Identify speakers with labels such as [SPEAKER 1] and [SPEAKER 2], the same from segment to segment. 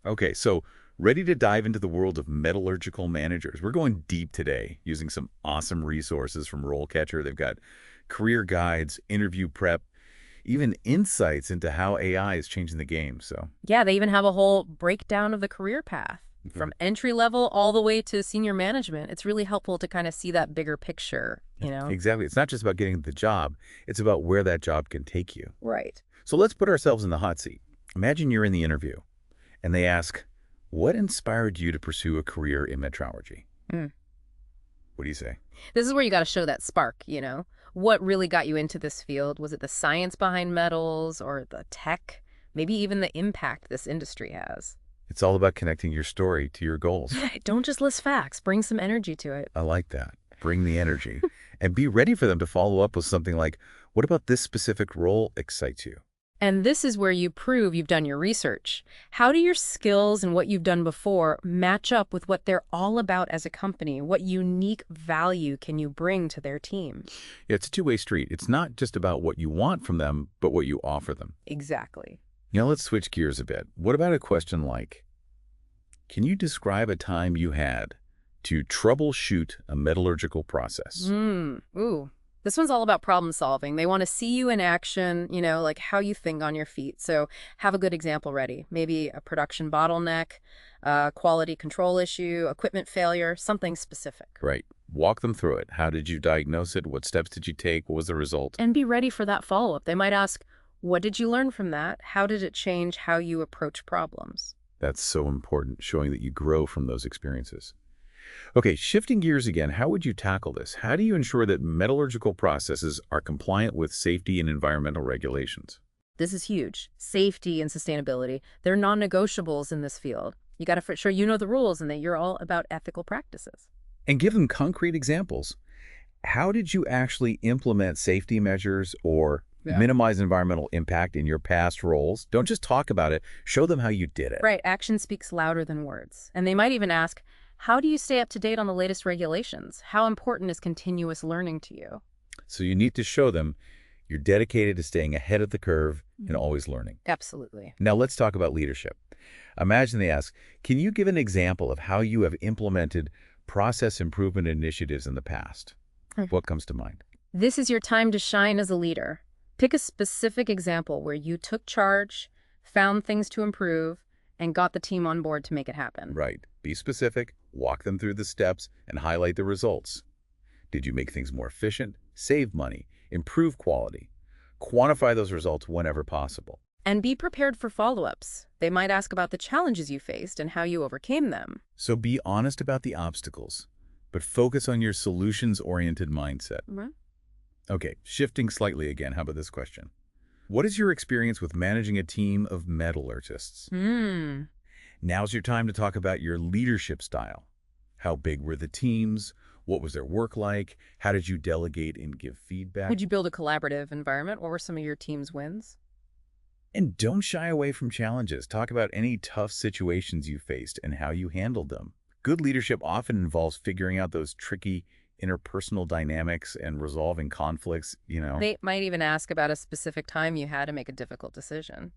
[SPEAKER 1] Okay, so ready to dive into the world of metallurgical managers. We're going deep today using some awesome resources from RoleCatcher. They've got career guides, interview prep, even insights into how AI is changing the game. So,
[SPEAKER 2] Yeah, they even have a whole breakdown of the career path
[SPEAKER 1] right.
[SPEAKER 2] from entry level all the way to senior management. It's really helpful to kind of see that bigger picture.
[SPEAKER 1] Exactly. It's not just about getting the job, it's about where that job can take you.
[SPEAKER 2] Right.
[SPEAKER 1] So let's put ourselves in the hot seat. Imagine you're in the interview and they ask, what inspired you to pursue a career in metrology?
[SPEAKER 2] Mm.
[SPEAKER 1] What do you say?
[SPEAKER 2] This is where you got to show that spark. What really got you into this field? Was it the science behind metals or the tech? Maybe even the impact this industry has.
[SPEAKER 1] It's all about connecting your story to your goals.
[SPEAKER 2] Don't just list facts, bring some energy to it.
[SPEAKER 1] I like that. Bring the energy. And be ready for them to follow up with something like, what about this specific role excites you?
[SPEAKER 2] And this is where you prove you've done your research. How do your skills and what you've done before match up with what they're all about as a company? What unique value can you bring to their team?
[SPEAKER 1] Yeah, it's a two-way street. It's not just about what you want from them, but what you offer them.
[SPEAKER 2] Exactly.
[SPEAKER 1] Let's switch gears a bit. What about a question like, can you describe a time you had to troubleshoot a metallurgical process?
[SPEAKER 2] Ooh. This one's all about problem solving. They want to see you in action, like how you think on your feet. So have a good example ready. Maybe a production bottleneck, a quality control issue, equipment failure, something specific.
[SPEAKER 1] Right. Walk them through it. How did you diagnose it? What steps did you take? What was the result?
[SPEAKER 2] And be ready for that follow-up. They might ask, what did you learn from that? How did it change how you approach problems?
[SPEAKER 1] That's so important, showing that you grow from those experiences. Okay, shifting gears again, how would you tackle this? How do you ensure that metallurgical processes are compliant with safety and environmental regulations?
[SPEAKER 2] This is huge. Safety and sustainability, they're non-negotiables in this field. You got to for sure you know the rules and that you're all about ethical practices.
[SPEAKER 1] And give them concrete examples. How did you actually implement safety measures or minimize environmental impact in your past roles? Don't just talk about it, show them how you did it.
[SPEAKER 2] Right, action speaks louder than words. And they might even ask, how do you stay up to date on the latest regulations? How important is continuous learning to you?
[SPEAKER 1] So you need to show them you're dedicated to staying ahead of the curve and always learning.
[SPEAKER 2] Absolutely.
[SPEAKER 1] Now let's talk about leadership. Imagine they ask, can you give an example of how you have implemented process improvement initiatives in the past? What comes to mind?
[SPEAKER 2] This is your time to shine as a leader. Pick a specific example where you took charge, found things to improve, and got the team on board to make it happen.
[SPEAKER 1] Right. Be specific, walk them through the steps, and highlight the results. Did you make things more efficient, save money, improve quality? Quantify those results whenever possible.
[SPEAKER 2] And be prepared for follow-ups. They might ask about the challenges you faced and how you overcame them.
[SPEAKER 1] So be honest about the obstacles, but focus on your solutions-oriented mindset.
[SPEAKER 2] Mhm.
[SPEAKER 1] Okay, shifting slightly again, how about this question? What is your experience with managing a team of metallurgists? Now's your time to talk about your leadership style. How big were the teams? What was their work like? How did you delegate and give feedback?
[SPEAKER 2] Would you build a collaborative environment? What were some of your team's wins?
[SPEAKER 1] And don't shy away from challenges. Talk about any tough situations you faced and how you handled them. Good leadership often involves figuring out those tricky interpersonal dynamics and resolving conflicts.
[SPEAKER 2] They might even ask about a specific time you had to make a difficult decision.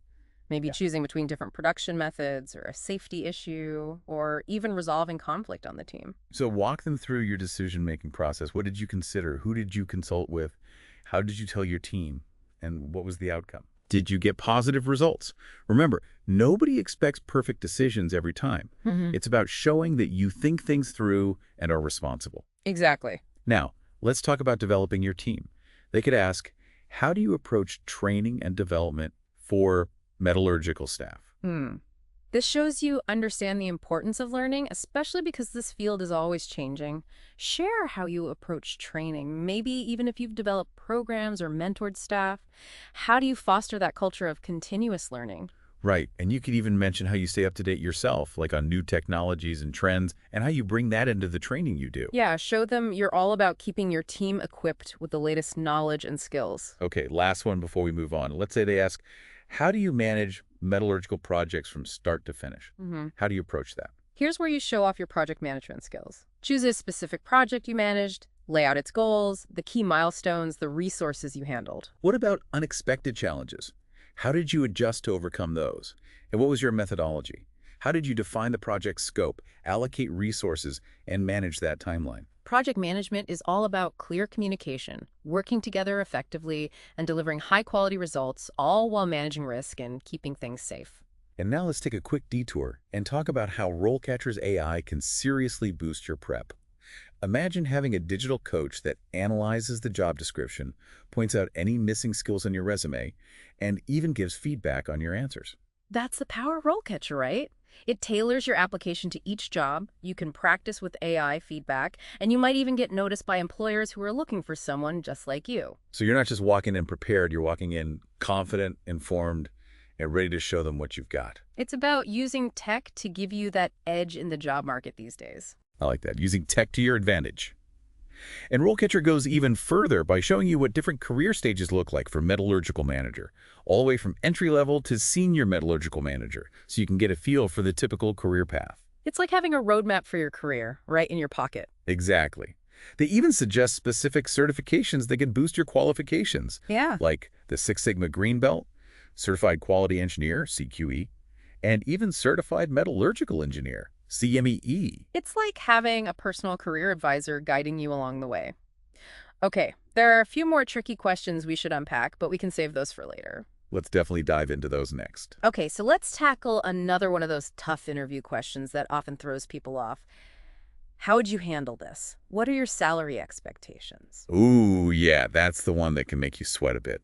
[SPEAKER 2] Maybe choosing between different production methods or a safety issue or even resolving conflict on the team.
[SPEAKER 1] So walk them through your decision-making process. What did you consider? Who did you consult with? How did you tell your team? And what was the outcome? Did you get positive results? Remember, nobody expects perfect decisions every time. It's about showing that you think things through and are responsible.
[SPEAKER 2] Exactly.
[SPEAKER 1] Now, let's talk about developing your team. They could ask, how do you approach training and development for metallurgical staff?
[SPEAKER 2] This shows you understand the importance of learning, especially because this field is always changing. Share how you approach training, maybe even if you've developed programs or mentored staff. How do you foster that culture of continuous learning?
[SPEAKER 1] Right, and you could even mention how you stay up to date yourself, like on new technologies and trends, and how you bring that into the training you do.
[SPEAKER 2] Yeah, show them you're all about keeping your team equipped with the latest knowledge and skills.
[SPEAKER 1] Okay, last one before we move on. Let's say they ask, how do you manage metallurgical projects from start to finish? How do you approach that?
[SPEAKER 2] Here's where you show off your project management skills. Choose a specific project you managed, lay out its goals, the key milestones, the resources you handled.
[SPEAKER 1] What about unexpected challenges? How did you adjust to overcome those? And what was your methodology? How did you define the project's scope, allocate resources, and manage that timeline?
[SPEAKER 2] Project management is all about clear communication, working together effectively, and delivering high-quality results, all while managing risk and keeping things safe.
[SPEAKER 1] And now let's take a quick detour and talk about how RoleCatcher's AI can seriously boost your prep. Imagine having a digital coach that analyzes the job description, points out any missing skills on your resume, and even gives feedback on your answers.
[SPEAKER 2] That's the power of RoleCatcher, right? It tailors your application to each job, you can practice with AI feedback, and you might even get noticed by employers who are looking for someone just like you.
[SPEAKER 1] So you're not just walking in prepared, you're walking in confident, informed, and ready to show them what you've got.
[SPEAKER 2] It's about using tech to give you that edge in the job market these days.
[SPEAKER 1] I like that, using tech to your advantage. And RoleCatcher goes even further by showing you what different career stages look like for Metallurgical Manager, all the way from entry-level to senior Metallurgical Manager, so you can get a feel for the typical career path.
[SPEAKER 2] It's like having a roadmap for your career right in your pocket.
[SPEAKER 1] Exactly. They even suggest specific certifications that can boost your qualifications,
[SPEAKER 2] Yeah.
[SPEAKER 1] like the Six Sigma Green Belt, Certified Quality Engineer, CQE, and even Certified Metallurgical Engineer, CMEE.
[SPEAKER 2] It's like having a personal career advisor guiding you along the way. Okay, there are a few more tricky questions we should unpack, but we can save those for later.
[SPEAKER 1] Let's definitely dive into those next.
[SPEAKER 2] Okay, so let's tackle another one of those tough interview questions that often throws people off. How would you handle this? What are your salary expectations?
[SPEAKER 1] Ooh, yeah, that's the one that can make you sweat a bit.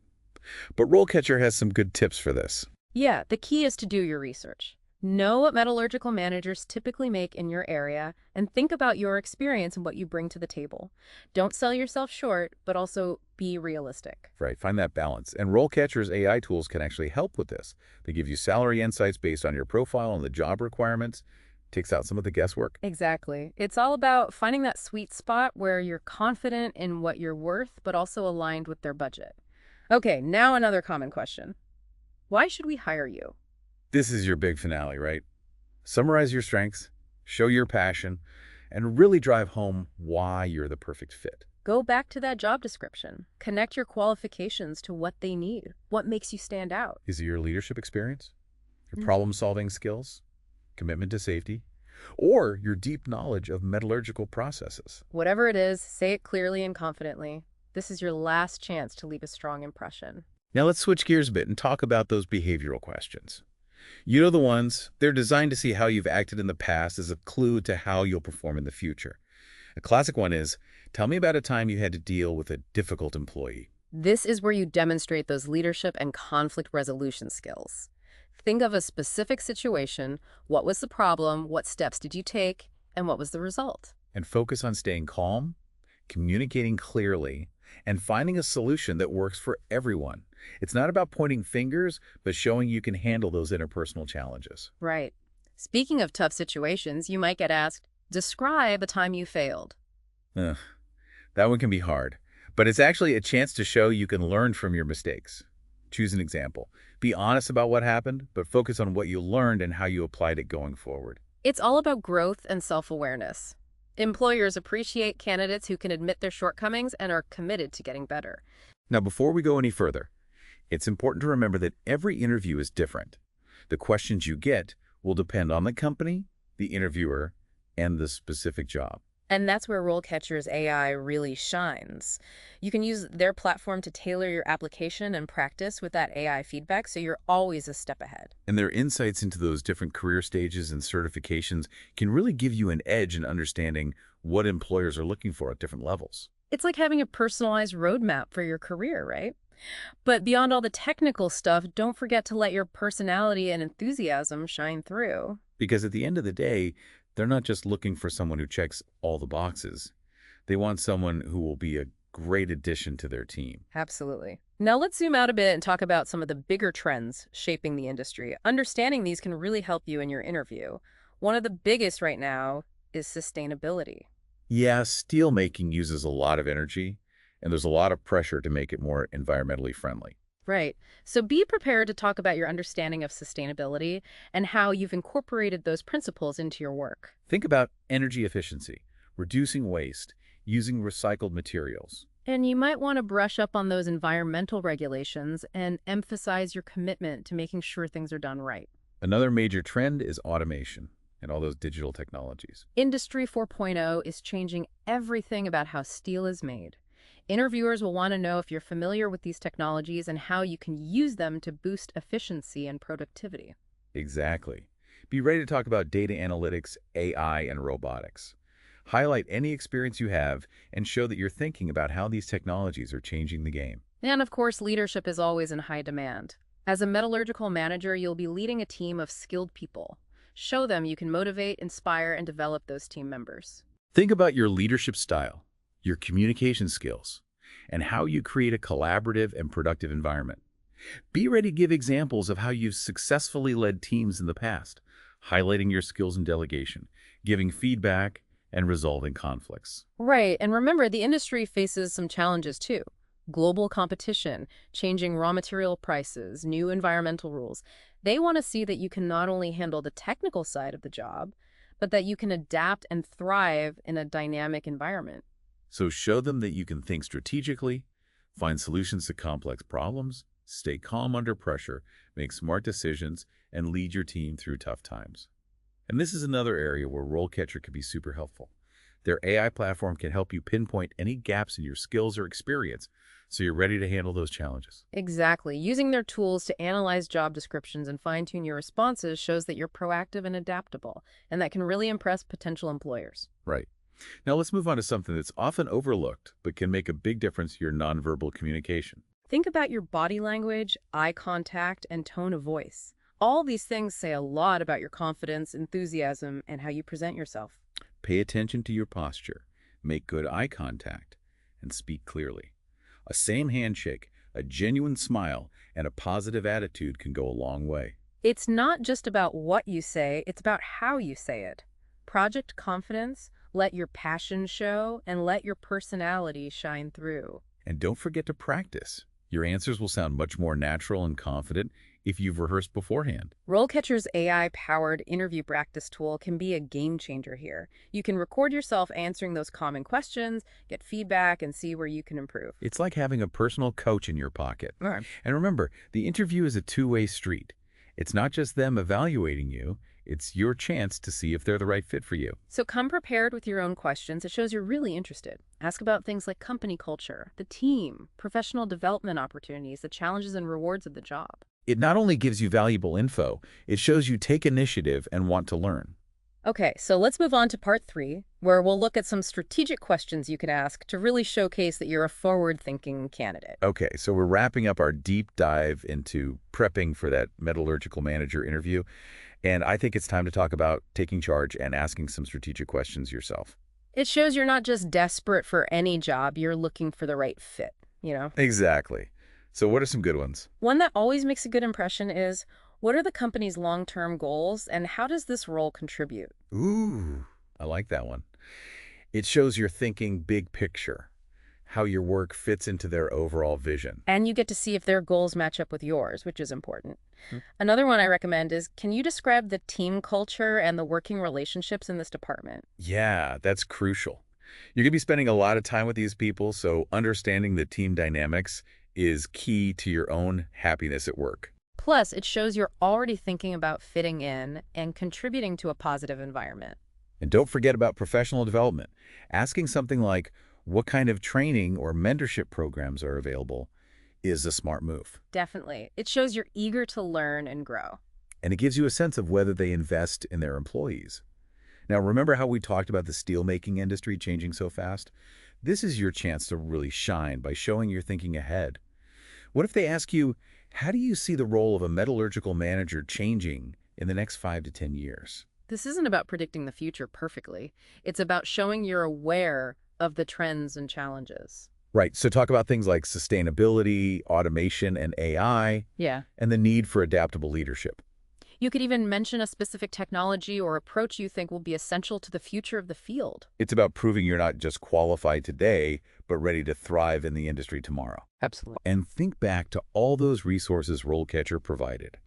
[SPEAKER 1] But RoleCatcher has some good tips for this.
[SPEAKER 2] Yeah, the key is to do your research. Know what metallurgical managers typically make in your area and think about your experience and what you bring to the table. Don't sell yourself short, but also be realistic.
[SPEAKER 1] Right, find that balance. And RoleCatcher's AI tools can actually help with this. They give you salary insights based on your profile and the job requirements. Takes out some of the guesswork.
[SPEAKER 2] Exactly. It's all about finding that sweet spot where you're confident in what you're worth, but also aligned with their budget. Okay, now another common question. Why should we hire you?
[SPEAKER 1] This is your big finale, right? Summarize your strengths, show your passion, and really drive home why you're the perfect fit.
[SPEAKER 2] Go back to that job description. Connect your qualifications to what they need. What makes you stand out?
[SPEAKER 1] Is it your leadership experience, your problem-solving skills, commitment to safety, or your deep knowledge of metallurgical processes?
[SPEAKER 2] Whatever it is, say it clearly and confidently. This is your last chance to leave a strong impression.
[SPEAKER 1] Now let's switch gears a bit and talk about those behavioral questions. You know the ones, they're designed to see how you've acted in the past as a clue to how you'll perform in the future. A classic one is, tell me about a time you had to deal with a difficult employee.
[SPEAKER 2] This is where you demonstrate those leadership and conflict resolution skills. Think of a specific situation. What was the problem? What steps did you take? And what was the result?
[SPEAKER 1] And focus on staying calm, communicating clearly, and finding a solution that works for everyone. It's not about pointing fingers, but showing you can handle those interpersonal challenges.
[SPEAKER 2] Right. Speaking of tough situations, you might get asked, describe a time you failed.
[SPEAKER 1] Ugh, that one can be hard, but it's actually a chance to show you can learn from your mistakes. Choose an example. Be honest about what happened, but focus on what you learned and how you applied it going forward.
[SPEAKER 2] It's all about growth and self-awareness. Employers appreciate candidates who can admit their shortcomings and are committed to getting better.
[SPEAKER 1] Now, before we go any further, it's important to remember that every interview is different. The questions you get will depend on the company, the interviewer, and the specific job.
[SPEAKER 2] And that's where RoleCatcher's AI really shines. You can use their platform to tailor your application and practice with that AI feedback, so you're always a step ahead.
[SPEAKER 1] And their insights into those different career stages and certifications can really give you an edge in understanding what employers are looking for at different levels.
[SPEAKER 2] It's like having a personalized roadmap for your career, right? But beyond all the technical stuff, don't forget to let your personality and enthusiasm shine through.
[SPEAKER 1] Because at the end of the day, they're not just looking for someone who checks all the boxes. They want someone who will be a great addition to their team.
[SPEAKER 2] Absolutely. Now let's zoom out a bit and talk about some of the bigger trends shaping the industry. Understanding these can really help you in your interview. One of the biggest right now is sustainability.
[SPEAKER 1] Yeah, steel making uses a lot of energy, and there's a lot of pressure to make it more environmentally friendly.
[SPEAKER 2] Right. So be prepared to talk about your understanding of sustainability and how you've incorporated those principles into your work.
[SPEAKER 1] Think about energy efficiency, reducing waste, using recycled materials.
[SPEAKER 2] And you might want to brush up on those environmental regulations and emphasize your commitment to making sure things are done right.
[SPEAKER 1] Another major trend is automation and all those digital technologies.
[SPEAKER 2] Industry 4.0 is changing everything about how steel is made. Interviewers will want to know if you're familiar with these technologies and how you can use them to boost efficiency and productivity.
[SPEAKER 1] Exactly. Be ready to talk about data analytics, AI, and robotics. Highlight any experience you have and show that you're thinking about how these technologies are changing the game.
[SPEAKER 2] And of course, leadership is always in high demand. As a metallurgical manager, you'll be leading a team of skilled people. Show them you can motivate, inspire, and develop those team members.
[SPEAKER 1] Think about your leadership style, your communication skills, and how you create a collaborative and productive environment. Be ready to give examples of how you've successfully led teams in the past, highlighting your skills in delegation, giving feedback, and resolving conflicts.
[SPEAKER 2] Right, and remember, the industry faces some challenges too. Global competition, changing raw material prices, new environmental rules. They want to see that you can not only handle the technical side of the job, but that you can adapt and thrive in a dynamic environment.
[SPEAKER 1] So show them that you can think strategically, find solutions to complex problems, stay calm under pressure, make smart decisions, and lead your team through tough times. And this is another area where RoleCatcher can be super helpful. Their AI platform can help you pinpoint any gaps in your skills or experience so you're ready to handle those challenges.
[SPEAKER 2] Exactly. Using their tools to analyze job descriptions and fine-tune your responses shows that you're proactive and adaptable, and that can really impress potential employers.
[SPEAKER 1] Right. Now let's move on to something that's often overlooked but can make a big difference to your nonverbal communication.
[SPEAKER 2] Think about your body language, eye contact, and tone of voice. All these things say a lot about your confidence, enthusiasm, and how you present yourself.
[SPEAKER 1] Pay attention to your posture, make good eye contact, and speak clearly. A same handshake, a genuine smile, and a positive attitude can go a long way.
[SPEAKER 2] It's not just about what you say, it's about how you say it. Project confidence, let your passion show, and let your personality shine through.
[SPEAKER 1] And don't forget to practice. Your answers will sound much more natural and confident if you've rehearsed beforehand.
[SPEAKER 2] RoleCatcher's AI-powered interview practice tool can be a game changer here. You can record yourself answering those common questions, get feedback, and see where you can improve.
[SPEAKER 1] It's like having a personal coach in your pocket.
[SPEAKER 2] Right.
[SPEAKER 1] And remember, the interview is a two-way street. It's not just them evaluating you, it's your chance to see if they're the right fit for you.
[SPEAKER 2] So come prepared with your own questions. It shows you're really interested. Ask about things like company culture, the team, professional development opportunities, the challenges and rewards of the job.
[SPEAKER 1] It not only gives you valuable info, it shows you take initiative and want to learn.
[SPEAKER 2] Okay, so let's move on to part 3, where we'll look at some strategic questions you can ask to really showcase that you're a forward-thinking candidate.
[SPEAKER 1] Okay, so we're wrapping up our deep dive into prepping for that metallurgical manager interview. And I think it's time to talk about taking charge and asking some strategic questions yourself.
[SPEAKER 2] It shows you're not just desperate for any job, you're looking for the right fit, you know?
[SPEAKER 1] Exactly. So what are some good ones?
[SPEAKER 2] One that always makes a good impression is, what are the company's long-term goals and how does this role contribute?
[SPEAKER 1] Ooh, I like that one. It shows you're thinking big picture, how your work fits into their overall vision.
[SPEAKER 2] And you get to see if their goals match up with yours, which is important. Another one I recommend is, can you describe the team culture and the working relationships in this department?
[SPEAKER 1] Yeah, that's crucial. You're going to be spending a lot of time with these people, so understanding the team dynamics is key to your own happiness at work.
[SPEAKER 2] Plus, it shows you're already thinking about fitting in and contributing to a positive environment.
[SPEAKER 1] And don't forget about professional development. Asking something like, what kind of training or mentorship programs are available is a smart move.
[SPEAKER 2] Definitely. It shows you're eager to learn and grow.
[SPEAKER 1] And it gives you a sense of whether they invest in their employees. Now, remember how we talked about the steelmaking industry changing so fast? This is your chance to really shine by showing you're thinking ahead. What if they ask you, how do you see the role of a metallurgical manager changing in the next 5 to 10 years?
[SPEAKER 2] This isn't about predicting the future perfectly. It's about showing you're aware of the trends and challenges.
[SPEAKER 1] Right, so talk about things like sustainability, automation, and AI,
[SPEAKER 2] Yeah.
[SPEAKER 1] and the need for adaptable leadership.
[SPEAKER 2] You could even mention a specific technology or approach you think will be essential to the future of the field.
[SPEAKER 1] It's about proving you're not just qualified today, but ready to thrive in the industry tomorrow.
[SPEAKER 2] Absolutely.
[SPEAKER 1] And think back to all those resources RoleCatcher provided.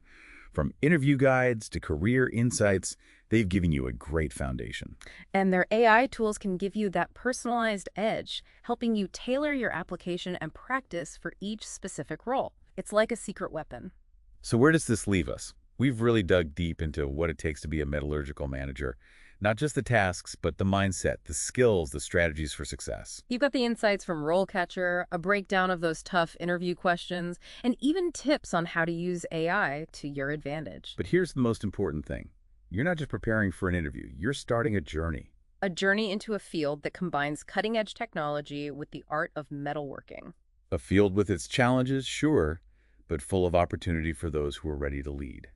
[SPEAKER 1] From interview guides to career insights, they've given you a great foundation.
[SPEAKER 2] And their AI tools can give you that personalized edge, helping you tailor your application and practice for each specific role. It's like a secret weapon.
[SPEAKER 1] So where does this leave us? We've really dug deep into what it takes to be a metallurgical manager. Not just the tasks, but the mindset, the skills, the strategies for success.
[SPEAKER 2] You've got the insights from RoleCatcher, a breakdown of those tough interview questions, and even tips on how to use AI to your advantage.
[SPEAKER 1] But here's the most important thing. You're not just preparing for an interview, you're starting a journey.
[SPEAKER 2] A journey into a field that combines cutting-edge technology with the art of metalworking.
[SPEAKER 1] A field with its challenges, sure, but full of opportunity for those who are ready to lead.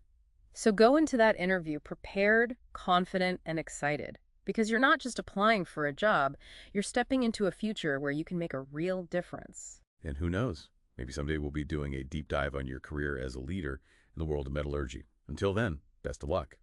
[SPEAKER 2] So go into that interview prepared, confident, and excited. Because you're not just applying for a job, you're stepping into a future where you can make a real difference.
[SPEAKER 1] And who knows, maybe someday we'll be doing a deep dive on your career as a leader in the world of metallurgy. Until then, best of luck.